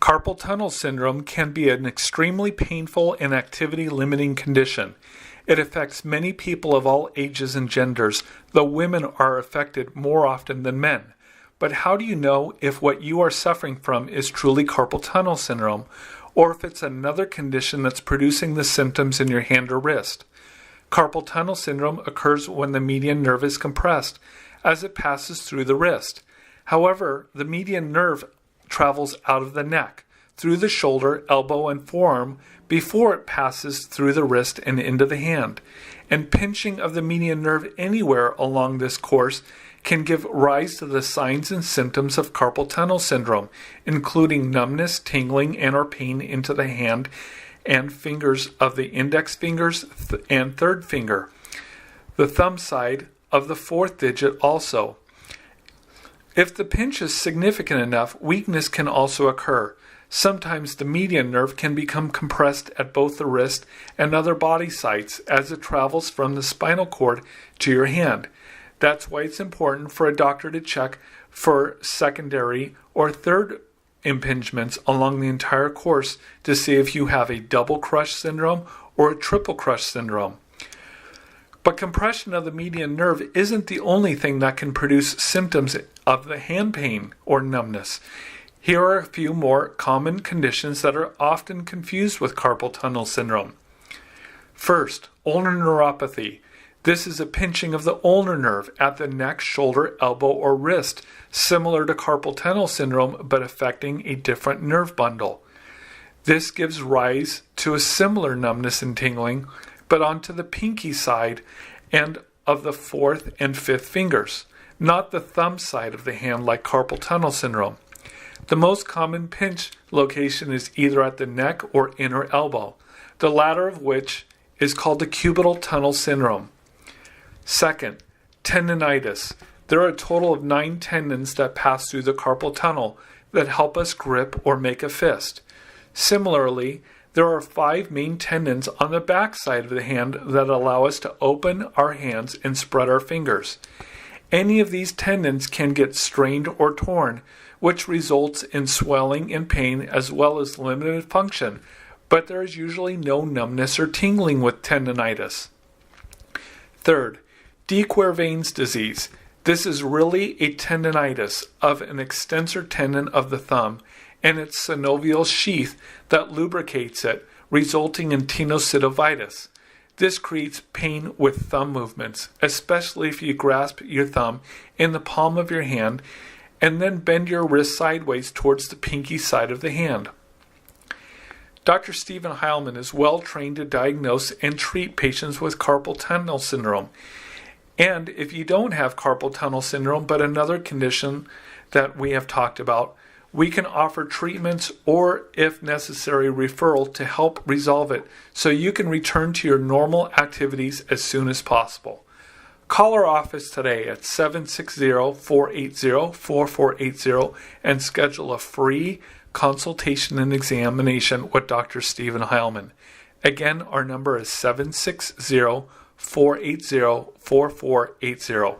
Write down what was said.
Carpal tunnel syndrome can be an extremely painful and activity-limiting condition. It affects many people of all ages and genders, though women are affected more often than men. But how do you know if what you are suffering from is truly carpal tunnel syndrome, or if it's another condition that's producing the symptoms in your hand or wrist? Carpal tunnel syndrome occurs when the median nerve is compressed as it passes through the wrist. However, the median nerve travels out of the neck, through the shoulder, elbow, and forearm before it passes through the wrist and into the hand. And pinching of the median nerve anywhere along this course can give rise to the signs and symptoms of carpal tunnel syndrome, including numbness, tingling, and or pain into the hand and fingers of the index fingers and third finger. The thumb side of the fourth digit also. If the pinch is significant enough, weakness can also occur. Sometimes the median nerve can become compressed at both the wrist and other body sites as it travels from the spinal cord to your hand. That's why it's important for a doctor to check for secondary or third impingements along the entire course to see if you have a double crush syndrome or a triple crush syndrome. But compression of the median nerve isn't the only thing that can produce symptoms of the hand pain or numbness. Here are a few more common conditions that are often confused with carpal tunnel syndrome. First, ulnar neuropathy. This is a pinching of the ulnar nerve at the neck, shoulder, elbow, or wrist, similar to carpal tunnel syndrome but affecting a different nerve bundle. This gives rise to a similar numbness and tingling, but onto the pinky side and of the fourth and fifth fingers, not the thumb side of the hand like carpal tunnel syndrome. The most common pinch location is either at the neck or inner elbow, the latter of which is called the cubital tunnel syndrome. Second, tendinitis. There are a total of 9 tendons that pass through the carpal tunnel that help us grip or make a fist. Similarly, there are 5 main tendons on the back side of the hand that allow us to open our hands and spread our fingers. Any of these tendons can get strained or torn, which results in swelling and pain as well as limited function, but there is usually no numbness or tingling with tendinitis. Third, de Quervain's disease. This is really a tendinitis of an extensor tendon of the thumb and its synovial sheath that lubricates it, resulting in tenosynovitis. This creates pain with thumb movements, especially if you grasp your thumb in the palm of your hand and then bend your wrist sideways towards the pinky side of the hand. Dr. Stephen Heilman is well trained to diagnose and treat patients with carpal tunnel syndrome. And if you don't have carpal tunnel syndrome, but another condition that we have talked about, we can offer treatments or, if necessary, referral to help resolve it so you can return to your normal activities as soon as possible. Call our office today at 760-480-4480 and schedule a free consultation and examination with Dr. Stephen Heilman. Again, our number is 760-480-4480.